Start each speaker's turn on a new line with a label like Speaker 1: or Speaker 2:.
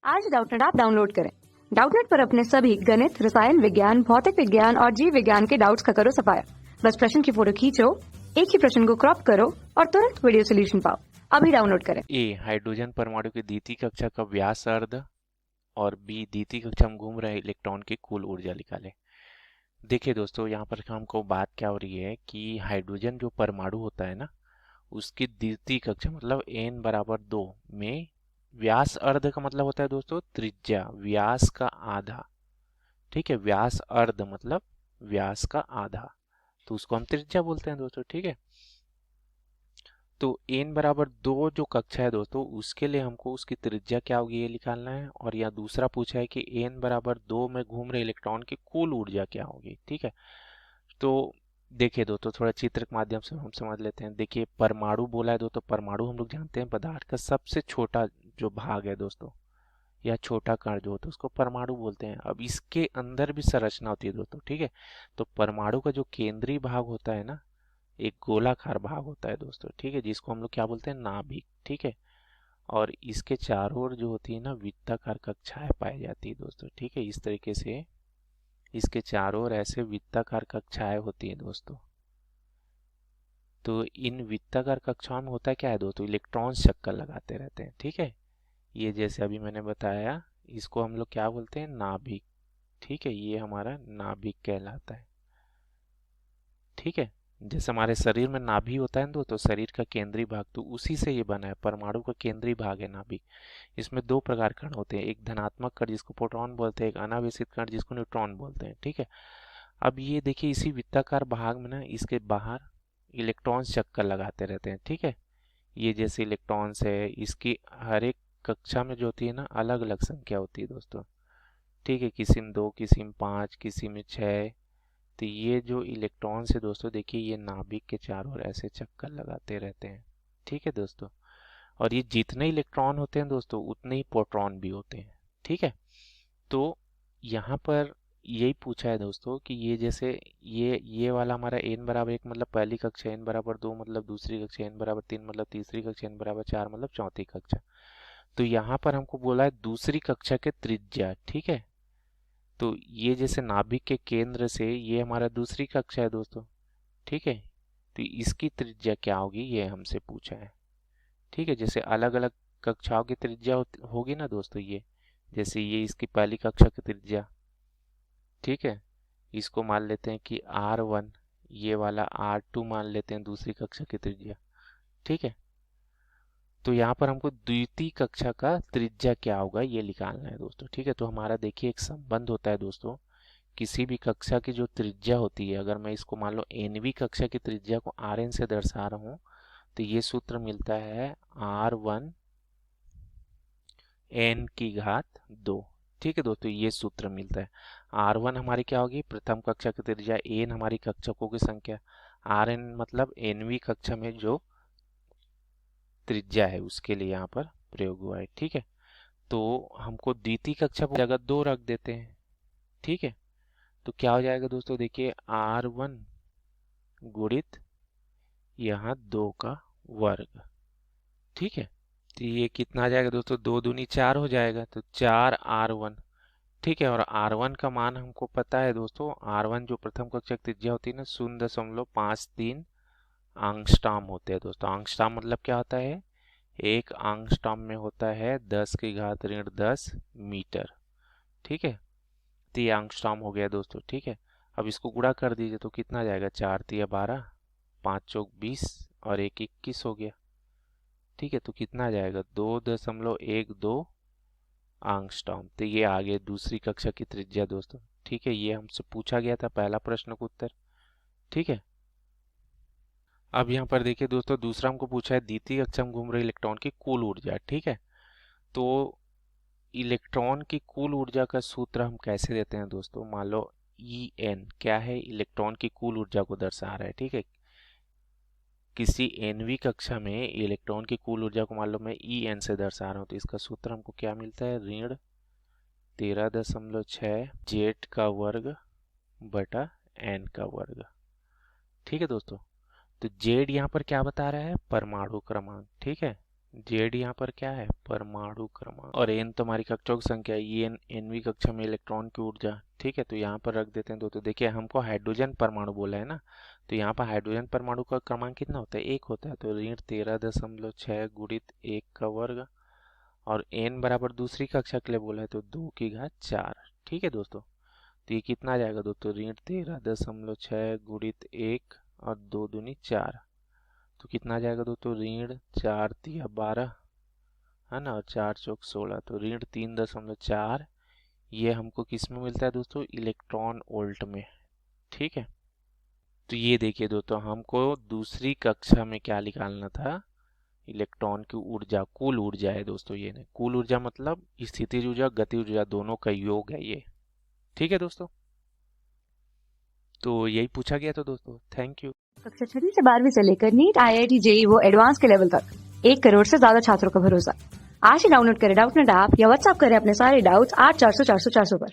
Speaker 1: आज Doubtnut app download करें। Doubtnut पर अपने सभी गणित, रसायन विज्ञान, भौतिक विज्ञान और जीव विज्ञान के डाउट्स का करो सफाया। बस प्रश्न की फोटो खींचो, एक ही प्रश्न को क्रॉप करो और तुरंत वीडियो सोल्यूशन पाओ। अभी डाउनलोड करें।
Speaker 2: ए हाइड्रोजन परमाणु की द्वितीय कक्षा का व्यासार्ध और बी द्वितीय कक्षा में घूम रहे इलेक्ट्रॉन की कुल ऊर्जा निकालें। देखिए दोस्तों, यहाँ पर हमको बात क्या हो रही है कि हाइड्रोजन जो परमाणु होता है ना, उसकी द्वितीय कक्षा मतलब n बराबर 2 में व्यास अर्ध का मतलब होता है दोस्तों त्रिज्या, व्यास का आधा। ठीक है, व्यास अर्ध मतलब व्यास का आधा, तो उसको हम त्रिज्या बोलते हैं दोस्तों। ठीक है, तो n बराबर 2 जो कक्षा है दोस्तों, उसके लिए हमको उसकी त्रिज्या क्या होगी ये निकालना है। और यहाँ दूसरा पूछा है कि n बराबर 2 में घूम रहे इलेक्ट्रॉन की कुल ऊर्जा क्या होगी। ठीक है, तो देखिए दोस्तों, थोड़ा चित्र के माध्यम से हम समझ लेते हैं। देखिए, परमाणु बोला है दोस्तों, परमाणु हम लोग जानते हैं पदार्थ का सबसे छोटा जो भाग है दोस्तों, या छोटा कण जो होता है उसको परमाणु बोलते हैं। अब इसके अंदर भी संरचना होती है दोस्तों। ठीक है, तो परमाणु का जो केंद्रीय भाग होता है ना, एक गोलाकार भाग होता है दोस्तों। ठीक है, जिसको हम लोग क्या बोलते हैं, नाभिक। ठीक है, और इसके चारों ओर जो होती है ना वृत्ताकार कक्षाएं पाई जाती है दोस्तों। ठीक है, इस तरीके से इसके चारों ओर ऐसे वृत्ताकार कक्षाएं होती है दोस्तों। तो इन वृत्ताकार कक्षाओं में होता क्या है दोस्तों, इलेक्ट्रॉन चक्कर लगाते रहते हैं। ठीक है, ये जैसे अभी मैंने बताया, इसको हम लोग क्या बोलते हैं, नाभिक। ठीक है, ये हमारा नाभिक कहलाता है। ठीक है, जैसे हमारे शरीर में नाभि होता है ना, तो शरीर का केंद्रीय भाग तो उसी से ये बना है। परमाणु का केंद्रीय भाग है नाभिक। इसमें दो प्रकार कण होते हैं, एक धनात्मक कण जिसको प्रोटॉन बोलते हैं, एक अनावेशित कण जिसको न्यूट्रॉन बोलते हैं। ठीक है, अब ये देखिए, इसी वृत्ताकार भाग में ना इसके बाहर इलेक्ट्रॉन्स चक्कर लगाते रहते हैं। ठीक है, ये जैसे इलेक्ट्रॉन्स है, इसकी हर एक कक्षा में जो होती है ना अलग अलग संख्या होती है दोस्तों। ठीक है, किसी में 2, किसी में 5, किसी में 6। तो ये जो इलेक्ट्रॉन्स है दोस्तों, देखिए ये नाभिक के चारों ओर ऐसे चक्कर लगाते रहते हैं। ठीक है दोस्तों, और ये जितने इलेक्ट्रॉन होते हैं दोस्तों, उतने ही प्रोटॉन भी होते हैं। ठीक है, तो यहाँ पर यही पूछा है दोस्तों कि ये जैसे ये वाला हमारा n बराबर 1 मतलब पहली कक्षा, n बराबर 2 मतलब दूसरी कक्षा, n बराबर 3 मतलब तीसरी कक्षा, n बराबर 4 मतलब चौथी कक्षा। तो यहाँ पर हमको बोला है दूसरी कक्षा के त्रिज्या। ठीक है, तो ये जैसे नाभिक के केंद्र से ये हमारा दूसरी कक्षा है दोस्तों। ठीक है, तो इसकी त्रिज्या क्या होगी ये हमसे पूछा है। ठीक है, जैसे अलग अलग कक्षाओं की त्रिज्या होगी ना दोस्तों, ये जैसे ये इसकी पहली कक्षा की त्रिज्या। ठीक है, इसको मान लेते हैं कि R1, ये वाला R2 मान लेते हैं दूसरी कक्षा की त्रिज्या। ठीक है, तो यहाँ पर हमको द्वितीय कक्षा का त्रिज्या क्या होगा ये निकालना है दोस्तों। ठीक है, तो हमारा देखिए एक संबंध होता है दोस्तों, किसी भी कक्षा की जो त्रिज्या होती है, अगर मैं इसको मान लो nवीं कक्षा की त्रिज्या को Rn से दर्शा रहा हूँ, तो ये सूत्र मिलता है R1 n की घात 2। ठीक है दोस्तों, ये सूत्र मिलता है। R1 हमारी क्या होगी, प्रथम कक्षा की त्रिज्या, n हमारी कक्षकों की संख्या, Rn मतलब nवीं कक्षा में जो त्रिज्या है उसके लिए यहाँ पर प्रयोग हुआ है। ठीक है, तो हमको द्वितीय कक्षा को जगह 2 रख देते हैं। ठीक है, तो क्या हो जाएगा दोस्तों, देखिए R1 गुणित यहाँ 2 का वर्ग। ठीक है, तो ये कितना आ जाएगा दोस्तों, 2 दूनी 4 हो जाएगा, तो 4R1। ठीक है, और R1 का मान हमको पता है दोस्तों, R1 जो प्रथम कक्षा की त्रिज्या होती है ना 0.53 आंगस्ट्रॉम होते हैं दोस्तों। आंगस्ट्रॉम मतलब क्या होता है, एक आंगस्ट्रॉम में होता है 10 की घात ऋण 10 मीटर। ठीक है, तो ये आंगस्ट्रॉम हो गया दोस्तों। ठीक है, अब इसको गुणा कर दीजिए तो कितना आ जाएगा, 4 तिया 12, 5 चौक 20 और 1 21 हो गया। ठीक है, तो कितना आ जाएगा, 2.12 आंगस्ट्रॉम। तो ये आ गया दूसरी कक्षा की त्रिज्या दोस्तों। ठीक है, ये हमसे पूछा गया था पहला प्रश्न का उत्तर। ठीक है, अब यहाँ पर देखिए दोस्तों, दूसरा हमको पूछा है द्वितीय कक्षा में घूम रहे इलेक्ट्रॉन की कुल ऊर्जा। ठीक है, तो इलेक्ट्रॉन की कुल ऊर्जा का सूत्र हम कैसे देते हैं दोस्तों, मान लो En क्या है, इलेक्ट्रॉन की कुल ऊर्जा को दर्शा रहा है। ठीक है, किसी nवीं कक्षा में इलेक्ट्रॉन की कुल ऊर्जा को मान लो मैं En से दर्शा रहा हूँ, तो इसका सूत्र हमको क्या मिलता है, ऋण 13.6 जेड का वर्ग बटा n का वर्ग। ठीक है दोस्तों, तो जेड यहाँ पर क्या बता रहा है, परमाणु क्रमांक। ठीक है, जेड यहाँ पर क्या है, परमाणु क्रमांक, और एन तुम्हारी कक्षाओं की संख्या है, ये एनवी कक्षा में इलेक्ट्रॉन की ऊर्जा। ठीक है, तो यहाँ पर रख देते हैं दोस्तों। देखिए हमको हाइड्रोजन परमाणु बोला है ना, तो यहाँ पर हाइड्रोजन परमाणु का क्रमांक कितना होता है, 1 होता है, तो ऋण 13.6 गुणित 1 का वर्ग, और एन बराबर दूसरी कक्षा के लिए बोला है तो 2 की घात 4। ठीक है दोस्तों, तो ये कितना आ जाएगा दोस्तों, ऋण 13.6 गुणित 1 और 2 दूनी 4, तो कितना आ जाएगा दोस्तों, ऋण 4 तिया 12 है ना, और 4 चौक 16, तो ऋण 3.4। ये हमको किस में मिलता है दोस्तों, इलेक्ट्रॉन वोल्ट में। ठीक है, तो ये देखिए दोस्तों, हमको दूसरी कक्षा में क्या निकालना था, इलेक्ट्रॉन की ऊर्जा, कुल ऊर्जा है दोस्तों। ये नहीं, कुल ऊर्जा मतलब स्थितिज ऊर्जा गति ऊर्जा दोनों का योग है ये। ठीक है दोस्तों, तो यही पूछा गया था दोस्तों। Thank you.
Speaker 1: कक्षा 6वीं से 12वीं से लेकर नीट, IIT, JEE वो एडवांस के लेवल तक 1 करोड़ से ज्यादा छात्रों का भरोसा। आज ही डाउनलोड करें डाउटनेट ऐप या व्हाट्सएप करें अपने सारे डाउट्स 8400 400 400 पर।